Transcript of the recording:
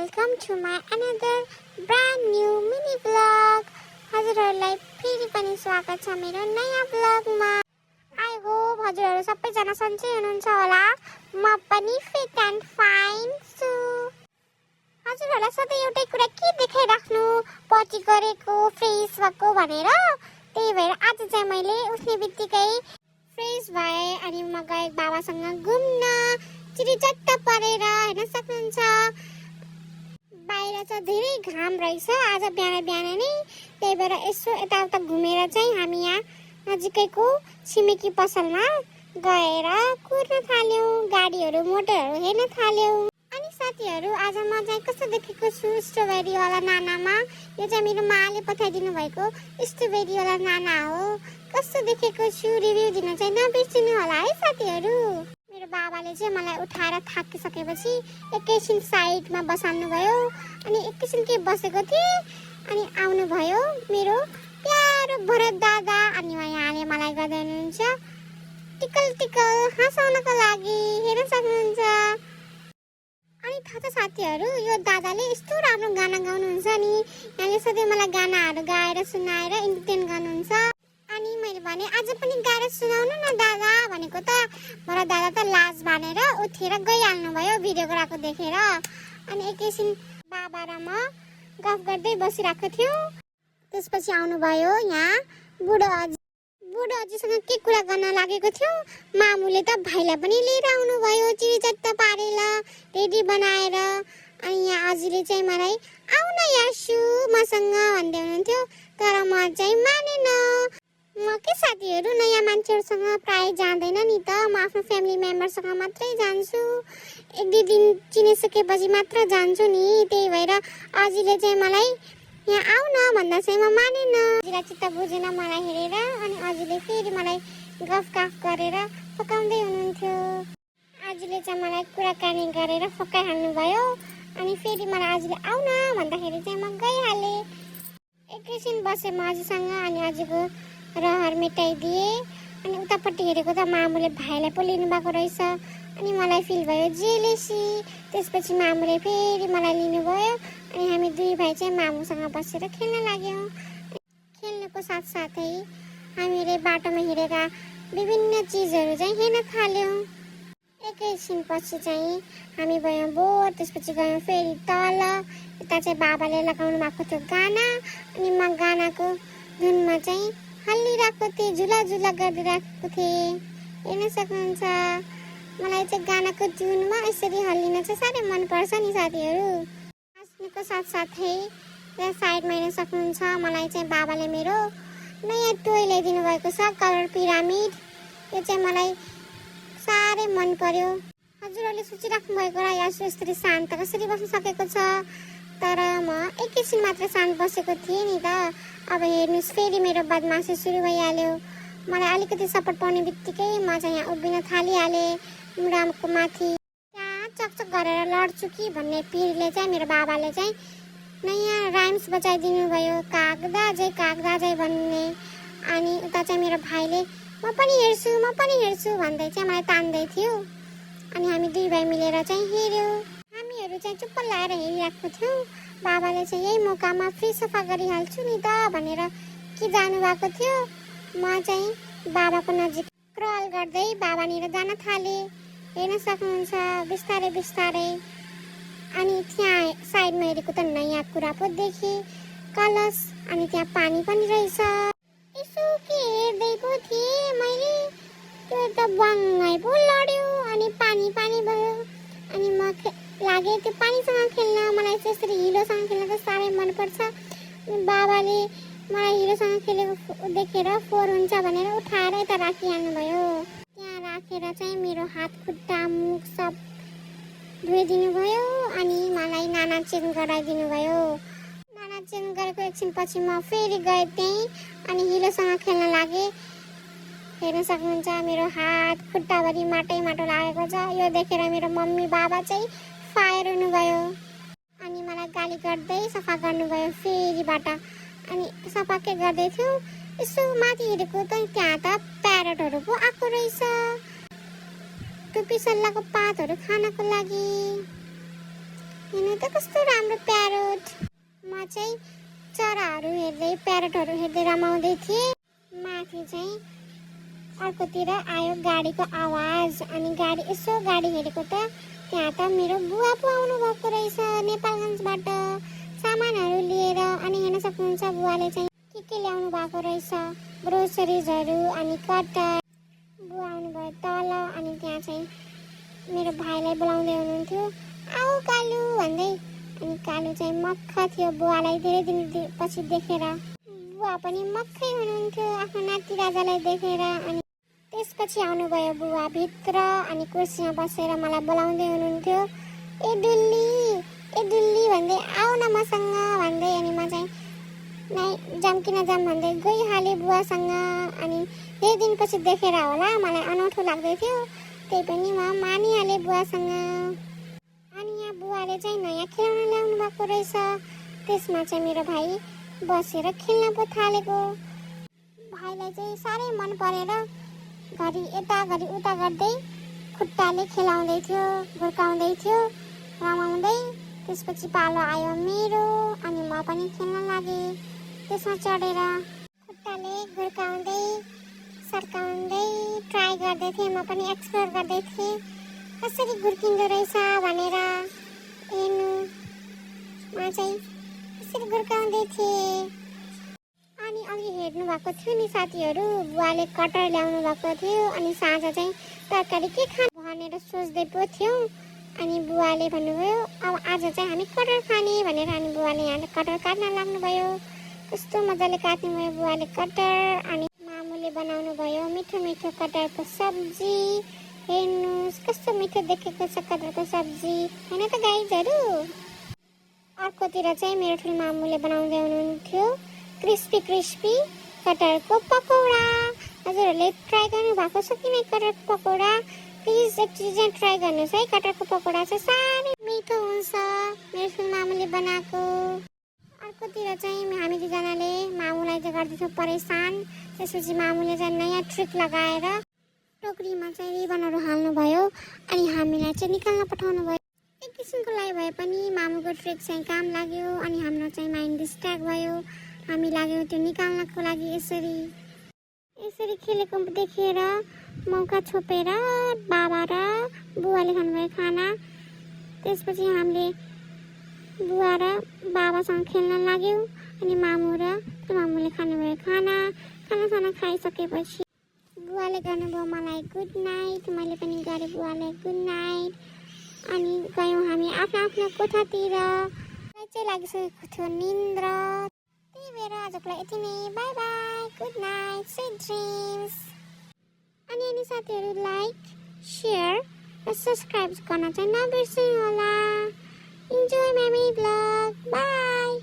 welcome to my another brand new mini vlog. हजुरहरूलाई फेरि पनि स्वागत छ मेरो नयाँ भ्लगमा। आई होप हजुरहरू सबैजना सन्चै हुनुहुन्छ होला। म पनि फिट एन्ड फाइन छु। हजुरहरूलाई सधैँ एउटै कुरा के देखाइराख्नु पटी गरेको फ्रेस भएको भनेर, त्यही भएर आज चाहिँ मैले उठ्ने बित्तिकै फ्रेस भए अनि म गए बाबासँग घुम्न। चिरिचट्ट परेर हेर्न सक्नुहुन्छ बाहिर चाहिँ धेरै घाम रहेछ आज बिहान बिहान नै, त्यही भएर यसो यताउता घुमेर चाहिँ हामी यहाँ नजिकैको छिमेकी पसलमा गएर कुर्न थाल्यौँ, गाडीहरू मोटरहरू हेर्न थाल्यौँ। अनि साथीहरू आज म चाहिँ कस्तो देखेको छु स्ट्रबेरीवाला नानामा, यो चाहिँ मेरो माले पठाइदिनु भएको स्ट्रबेरीवाला नाना हो। कस्तो देखेको छु रिभ्यू दिन चाहिँ नबिर्सिनु होला है साथीहरू। मेरो बाबाले चाहिँ मलाई उठाएर थाकिसकेपछि एकैछिन साइडमा बसाल्नु भयो अनि एकैछिन के बसेको थिएँ अनि आउनुभयो मेरो प्यारो भरत दादा अनि उहाँले मलाई गर्दै हुनुहुन्छ टिकल टिकल हँसाउनको लागि, हेर्न सक्नुहुन्छ। अनि थाहा छ साथीहरू यो दादाले यस्तो राम्रो गाना गाउनुहुन्छ नि, यहाँले सधैँ मलाई गानाहरू गाएर सुनाएर इन्टरटेन गर्नुहुन्छ। अनि मैले भने आज पनि गाएर सुनाउनु न दादा भनेको त भरत दादा त लाज मानेर उठेर गइहाल्नु भयो भिडियोग्राफर देखेर। अनि एकैछिन बाबा र म गफ गर्दै बसिरहेको थियौँ, त्यसपछि आउनुभयो यहाँ बुढो अजीसँग के कुरा गर्न लागेको थियो। मामुले त भाइलाई पनि लिएर आउनुभयो चिरिचट्ट पारेर रेडी बनाएर। अनि यहाँ अजीले चाहिँ मलाई आउ न यासु मसँग भन्दै हुनुहुन्थ्यो, तर म चाहिँ मानेन। म के साथीहरू नयाँ मान्छेहरूसँग प्रायः जाँदैन नि त, म आफ्नो फ्यामिली मेम्बरसँग मात्रै जान्छु, एक दुई दिन चिनिसकेपछि मात्र जान्छु नि। त्यही भएर अजीले चाहिँ मलाई यहाँ आउ न भन्दा चाहिँ म मानेन। अजीलाई चित्त बुझेन मलाई हेरेर अनि अजीले फेरि मलाई गफगाफ गरेर फकाउँदै हुनुहुन्थ्यो। अजीले चाहिँ मलाई कुराकानी गरेर फकाइहाल्नु भयो अनि फेरि मलाई अजीले आउ न भन्दाखेरि चाहिँ म गइहालेँ। एकैछिन बसेँ म अजीसँग अनि अजीको रहर मेटाइदिए। अनि उतापट्टि हेरेको त मामुले भाइलाई पो लिनुभएको रहेछ अनि मलाई फिल भयो जेलेसी। त्यसपछि मामुले फेरि मलाई लिनुभयो अनि हामी दुई भाइ चाहिँ मामुसँग बसेर खेल्न लाग्यौँ। खेल्नुको साथसाथै हामीले बाटोमा हिँडेका विभिन्न चिजहरू चाहिँ हेर्न थाल्यौँ। एकैछिन पछि चाहिँ हामी गयौँ बोर, त्यसपछि गयौँ फेरि तल। यता चाहिँ बाबाले लगाउनु भएको थियो गाना अनि म गानाको धुनमा चाहिँ हल्लिरहेको थिएँ, झुला झुला गरिरहेको थिएँ, हेर्न सक्नुहुन्छ। मलाई चाहिँ गानाको धुनमा यसरी हल्लिन चाहिँ साह्रै मनपर्छ नि साथीहरू। नाच्नुको साथसाथै त्यहाँ साइडमा हेर्न सक्नुहुन्छ मलाई चाहिँ बाबाले मेरो नयाँ टोय ल्याइदिनु भएको छ कलर पिरामिड। यो चाहिँ मलाई साह्रै मन पर्यो। हजुरहरूले सोचिराख्नु भएको र यासु यस्तरी शान्त कसरी बस्न सकेको छ, तर म एकैछिन मात्र शान्त बसेको थिएँ नि त। अब हेर्नुहोस् फेरि मेरो बदमासी सुरु भइहाल्यो। मलाई अलिकति सपोर्ट पाउने बित्तिकै म चाहिँ यहाँ उभिन थालिहालेँ मुरामको माथि। त्यहाँ चकचक गरेर लड्छु कि भन्ने पिरले चाहिँ मेरो बाबाले चाहिँ नयाँ राइम्स बजाइदिनु भयो, कागदाजै भन्ने। अनि उता चाहिँ मेरो भाइले म पनि हेर्छु भन्दै चाहिँ मलाई तान्दै थियो अनि हामी दुई भाइ मिलेर चाहिँ हेऱ्यौँ। हामीहरू चाहिँ चुप्प लाएर हेरिरहेको थियौँ। बाबाले चाहिँ यही मौकामा फ्री सफा गरिहाल्छु नि त भनेर कि जानुभएको थियो। म चाहिँ बाबाको नजिक क्रल गर्दै बाबानिर जान थालेँ, हेर्न सक्नुहुन्छ बिस्तारै बिस्तारै। अनि त्यहाँ साइडमा हेरेको त नयाँ कुरा पो देखेँ, कलश अनि त्यहाँ पानी पनि रहेछ। यसो के हेर्दै पो थिएँ मैले, त्यो त बङ्गै पो लड्यो अनि पानी भयो। अनि म लागेँ त्यो पानीसँग खेल्न, मलाई चाहिँ यसरी हिलोसँग खेल्न त साह्रै मनपर्छ। अनि बाबाले मलाई हिलोसँग खेलेको देखेर फोहोर हुन्छ भनेर उठाएर यता राखिहाल्नु भयो। त्यहाँ राखेर चाहिँ मेरो हात खुट्टा मुख सब धोइदिनु भयो अनि मलाई नाना चेन्ज गराइदिनु भयो। नाना चेन्ज गरेको एकछिन पछि म फेरि गएँ त्यहीँ अनि हिलोसँग खेल्न लागेँ। हेर्न सक्नुहुन्छ मेरो हात खुट्टाभरि माटो लागेको छ। यो देखेर मेरो मम्मी बाबा चाहिँ फायर हुनुभयो अनि मलाई गाली गर्दै सफा गर्नुभयो फेरिबाट। अनि सफा के गर्दै थियौँ यसो माथि हेरेको त त्यहाँ त प्यारटहरू पो आएको रहेछ, टुपी सल्लाको पातहरू खानको लागि। हेर्न त कस्तो राम्रो प्यारोट। म चाहिँ चराहरू हेर्दै प्यारोटहरू हेर्दै रमाउँदै थिएँ। माथि चाहिँ अर्कोतिर आयो गाडीको आवाज अनि गाडी हेरेको त त्यहाँ त मेरो बुवा पो आउनु भएको रहेछ नेपालगञ्जबाट सामानहरू लिएर। अनि हेर्न सक्नुहुन्छ बुवाले चाहिँ के ल्याउनु भएको रहेछ, ग्रोसरिजहरू अनि कटर। बुवा आउनुभयो तल अनि त्यहाँ चाहिँ मेरो भाइलाई बोलाउँदै हुनुहुन्थ्यो, आऊ कालु भन्दै। अनि कालु चाहिँ मक्ख थियो बुवालाई धेरै दिन पछि देखेर। बुवा पनि मक्खै हुनुहुन्थ्यो आफ्नो नाति राजालाई देखेर। अनि त्यसपछि आउनुभयो बुवा भित्र अनि कुर्सीमा बसेर मलाई बोलाउँदै हुनुहुन्थ्यो, ए डुल्ली भन्दै आऊ न मसँग भन्दै। अनि म चाहिँ नै जाम कि नजाम भन्दै गइहालेँ बुवासँग। अनि धेरै दिनपछि देखेर होला मलाई अनौठो लाग्दै थियो, त्यही पनि म मानिहालेँ बुवासँग। अनि यहाँ बुवाले चाहिँ नयाँ खेलौना ल्याउनु भएको रहेछ। त्यसमा चाहिँ मेरो भाइ बसेर खेल्न पो थालेको। भाइलाई चाहिँ साह्रै मन परेर घरि यता घरि उता गर्दै खुट्टाले खेलाउँदै थियो, घुर्काउँदै थियो रमाउँदै। त्यसपछि पालो आयो मेरो अनि म पनि खेल्न लागेँ त्यसमा चढेर। खुट्टाले घुर्काउँदै सर्काउँदै ट्राई गर्दै थिएँ, म पनि एक्सप्लोर गर्दै थिएँ कसरी घुर्किँदो रहेछ भनेर। हेर्नु म चाहिँ कसरी घुर्काउँदै थिएँ। अनि अघि हेर्नु भएको थियो नि साथीहरू, बुवाले कटर ल्याउनु भएको थियो। अनि साँझ चाहिँ तरकारी के खानु भनेर सोच्दै पो थियौँ। अनि बुवाले भन्नुभयो अब आज चाहिँ हामी कटर खाने भनेर। अनि बुवाले यहाँ कटर काट्न लाग्नुभयो। कस्तो मजाले काट्नु भयो बुवाले कटर। अनि मामुले बनाउनु भयो मिठो मिठो कटरको सब्जी। हेर्नुहोस् कस्तो मिठो देखेको छ कटरको सब्जी होइन त गाइजहरू। अर्कोतिर चाहिँ मेरो ठुलो मामुले बनाउँदै हुनुहुन्थ्यो क्रिस्पी कटरको पकौडा। हजुरहरूले ट्राई गर्नु भएको छ कि नै कटरको पकौडा? प्लिज एकचोटि ट्राई गर्नुहोस् है। कटरको पकौडा चाहिँ साह्रै मिठो हुन्छ मेरो ठुलो मामुले बनाएको। अर्कोतिर चाहिँ हामी दुईजनाले मामुलाई चाहिँ गर्दैथ्यौँ परेशान। त्यसपछि मामुले चाहिँ नयाँ ट्रिक लगाएर टोकरीमा चाहिँ रिबनहरू हाल्नुभयो अनि हामीलाई चाहिँ निकाल्न पठाउनु भयो। एक किसिमको लागि भए पनि मामुको ट्रिक चाहिँ काम लाग्यो अनि हाम्रो चाहिँ माइन्ड डिस्ट्र्याक्ट भयो। हामी लाग्यौँ त्यो निकाल्नको लागि। यसरी खेलेको देखेर मौका छोपेर बाबा र बुवाले खानुभयो खाना। त्यसपछि हामीले बुवा र बाबासँग खेल्न लाग्यौँ अनि मामुले खानुभयो खाना खाइसकेपछि बुवाले गर्नुभयो मलाई गुड नाइट, मैले पनि गरेँ बुवालाई गुड नाइट। अनि गयौँ हामी आफ्नो कोठातिर। चाहिँ लागिसकेको थियो निन्द्रा। त्यही भएर आजको लागि यति नै। By by, good night, sweet dreams. अनि साथीहरू लाइक शेयर र सब्सक्राइब गर्न चाहिँ नबिर्सनु होला। Enjoy my blog. बाई।